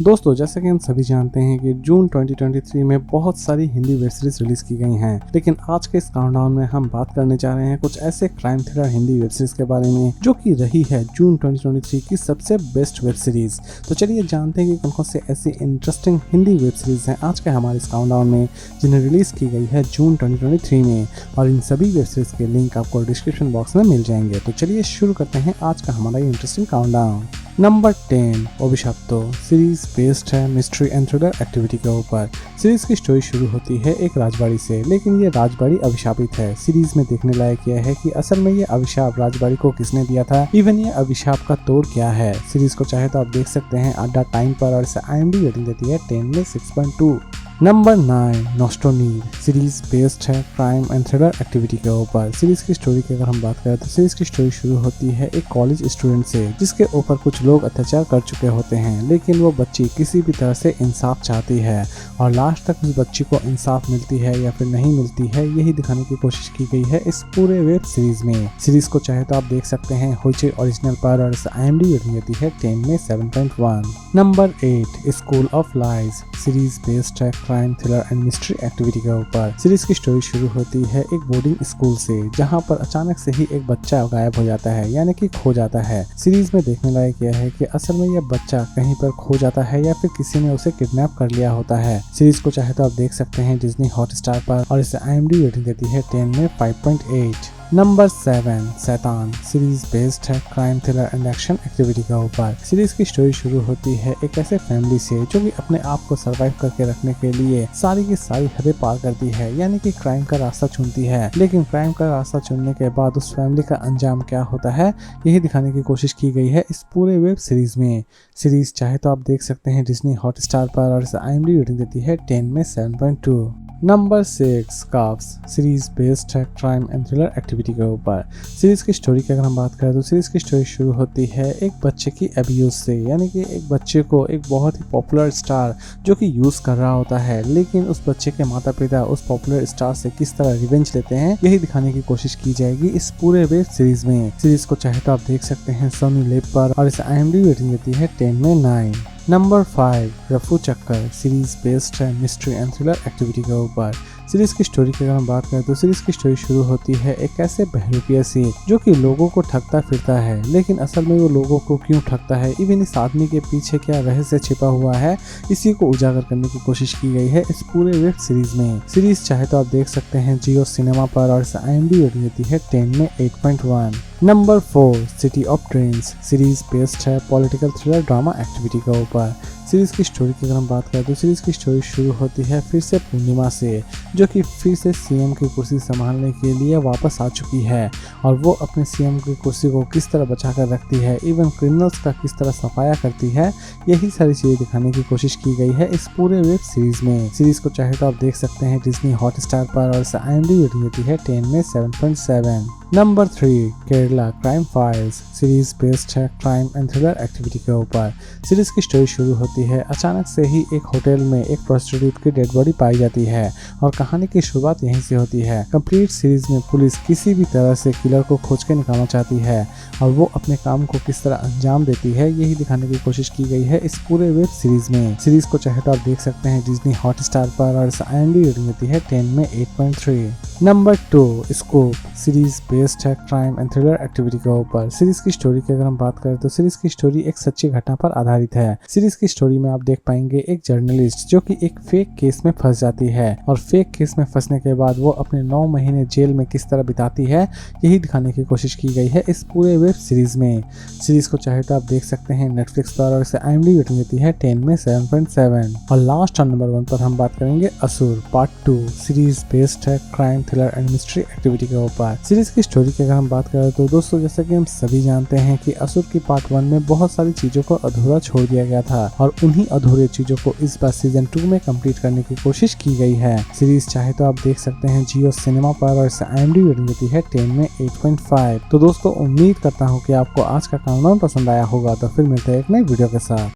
दोस्तों, जैसा कि हम सभी जानते हैं कि जून 2023 में बहुत सारी हिंदी वेब सीरीज रिलीज की गई हैं, लेकिन आज के इस काउंटडाउन में हम बात करने जा रहे हैं कुछ ऐसे crime thriller Hindi web series के बारे में जो कि रही है जून 2023 की सबसे बेस्ट वेब सीरीज। तो चलिए जानते हैं कि कौन कौन से ऐसी इंटरेस्टिंग हिंदी वेब सीरीज हैं आज के हमारे इस काउंटडाउन में जिन्हें रिलीज की गई है जून 2023 में, और इन सभी वेब सीरीज के लिंक आपको डिस्क्रिप्शन बॉक्स में मिल जाएंगे। तो चलिए शुरू करते हैं आज का हमारा interesting countdown. Number 10 Abhishapto series based है मिस्ट्री एंड थ्रिलर एक्टिविटी के ऊपर। सीरीज की स्टोरी शुरू होती है एक राजबाड़ी से, लेकिन ये राजबाड़ी अभिशापित है। सीरीज में देखने लायक यह है कि असल में ये अभिशाप राजबाड़ी को किसने दिया था, इवन ये अभिशाप का तोड़ क्या है। सीरीज को चाहे तो आप देख सकते हैं अड्डा टाइम पर, और इसे IMDb रेटिंग देती है 10 में 6.2। नंबर 9 नोस्टोनीड सीरीज बेस्ड है क्राइम एंड थ्रिलर एक्टिविटी के ऊपर। सीरीज की स्टोरी की अगर हम बात करें तो सीरीज की स्टोरी शुरू होती है एक कॉलेज स्टूडेंट से जिसके ऊपर कुछ लोग अत्याचार कर चुके होते हैं, लेकिन वो बच्ची किसी भी तरह से इंसाफ चाहती है और लास्ट तक उस बच्ची को इंसाफ मिलती है या फिर नहीं मिलती है, यही दिखाने की कोशिश की गई है इस पूरे वेब सीरीज में। सीरीज को चाहे तो आप देख सकते हैं होइचे ओरिजिनल पर, और इसे IMDb रेटिंग देती है 10 में 7.1। Number 8 school of lies series based है crime thriller and mystery activity के ऊपर। सीरीज की स्टोरी शुरू होती है एक बोर्डिंग स्कूल से जहां पर अचानक से ही एक बच्चा गायब हो जाता है, यानी कि खो जाता है। सीरीज में देखने लायक यह है कि असल में यह बच्चा कहीं पर खो जाता है या फिर किसी ने उसे किडनैप कर लिया होता है। सीरीज को चाहे तो आप देख सकते हैं डिज्नी हॉटस्टार पर, और इसे IMDb रेटिंग देती है 10 में 5.8। नंबर 7 शैतान सीरीज बेस्ड है crime thriller and action activity के ऊपर। सीरीज की स्टोरी शुरू होती है एक ऐसे फैमिली से जो कि अपने आप को सरवाइव करके रखने के लिए सारी की सारी हदें पार करती है, यानी कि क्राइम का रास्ता चुनती है। लेकिन क्राइम का रास्ता चुनने के बाद उस फैमिली का अंजाम क्या होता है, यही दिखाने की कोशिश की गई है इस पूरे वेब सीरीज में। सीरीज चाहे तो आप देख सकते हैं डिज्नी हॉटस्टार पर, और इसे IMDb रेटिंग देती है 10 में 7.2। नंबर 6 काफ्स सीरीज बेस्ड है क्राइम एंड थ्रिलर एक्टिविटी के ऊपर। सीरीज की स्टोरी की अगर हम बात करें तो सीरीज की स्टोरी शुरू होती है एक बच्चे की अब्यूज से, यानी कि एक बच्चे को एक बहुत ही पॉपुलर स्टार जो कि यूज कर रहा होता है, लेकिन उस बच्चे के माता पिता उस पॉपुलर स्टार से किस तरह रिवेंज लेते हैं, यही दिखाने की कोशिश की जाएगी इस पूरे वेब सीरीज में। सीरीज को चाहे तो आप देख सकते हैं सोनी लिव पर, और इसे IMDb रेटिंग देती है 10 में 9। नंबर 5 रफू चक्कर सीरीज बेस्ड है मिस्ट्री एंड थ्रिलर एक्टिविटी के ऊपर। सीरीज की स्टोरी की अगर हम बात करें तो सीरीज की स्टोरी शुरू होती है एक ऐसे बहरूपिया से जो कि लोगों को ठगता फिरता है, लेकिन असल में वो लोगों को क्यों ठगता है, इवन इस आदमी के पीछे क्या रहस्य छिपा हुआ है, इसी को उजागर करने की कोशिश की गई है इस पूरे वेब सीरीज में। सीरीज चाहे तो आप देख सकते हैं जियो सिनेमा पर, और इसे IMDb रेटिंग देती है 10 में 8.1। Number 4 city of dreams series based है पॉलिटिकल थ्रिलर ड्रामा एक्टिविटी के ऊपर। सीरीज की स्टोरी की अगर हम बात करें तो सीरीज की स्टोरी शुरू होती है फिर से पूर्णिमा से, जो कि फिर से CM की कुर्सी संभालने के लिए वापस आ चुकी है, और वो अपने CM की कुर्सी को किस तरह बचा कर रखती है, इवन क्रिमिनल्स का किस तरह सफाया करती है, यही सारी चीज़ें दिखाने की कोशिश की गई है इस पूरे वेब सीरीज में। सीरीज को चाहे तो आप देख सकते हैं डिज्नी हॉटस्टार पर, और इसे IMDb रेटिंग देती है 10 में 7.7। Number 3 Kerala crime files series based है क्राइम एंड थ्रिलर एक्टिविटी के ऊपर। सीरीज की स्टोरी शुरू होती है अचानक से ही एक होटल में एक प्रोस्टिट्यूट की डेड बॉडी पाई जाती है, और कहानी की शुरुआत यहीं से होती है। कंप्लीट सीरीज में पुलिस किसी भी तरह से किलर को खोज के निकालना चाहती है, और वो अपने काम को किस तरह अंजाम देती है, यही दिखाने की कोशिश की गई है इस पूरे वेब सीरीज में। सीरीज को चाहे तो आप देख सकते हैं डिज्नी हॉटस्टार पर, और इसे IMDb रेटिंग देती है 10 में 8.3। नंबर 2 स्कोप सीरीज बेस्ड है क्राइम एंड थ्रिलर एक्टिविटी के ऊपर। सीरीज की स्टोरी की अगर हम बात करें तो सीरीज की स्टोरी एक सच्ची घटना पर आधारित है। सीरीज की स्टोरी में आप देख पाएंगे एक जर्नलिस्ट जो कि एक फेक केस में फंस जाती है, और फेक केस में फंसने के बाद वो अपने 9 महीने जेल में किस तरह बिताती है, यही दिखाने की कोशिश की गई है इस पूरे वेब सीरीज में। सीरीज को चाहे तो आप देख सकते हैं नेटफ्लिक्स पर, और इसे IMDb रेटिंग देती है 10 में 7.7। और लास्ट और नंबर 1 पर हम बात करेंगे असुर पार्ट 2 सीरीज बेस्ड है crime thriller and mystery activity के ऊपर। सीरीज की स्टोरी की अगर हम बात करें तो दोस्तों, जैसा कि हम सभी जानते हैं कि असुर की पार्ट 1 में बहुत सारी चीजों को अधूरा छोड़ दिया गया था, और उन्हीं अधूरे चीजों को इस बार सीजन 2 में कंप्लीट करने की कोशिश की गई है। सीरीज चाहे तो आप देख सकते हैं जियो सिनेमा पर, और इसे IMDb रेटिंग देती है 10 में 8.5। तो दोस्तों, उम्मीद करता हूँ कि आपको आज का काउंटडाउन पसंद आया होगा। तो फिर मिलते हैं एक नई वीडियो के साथ।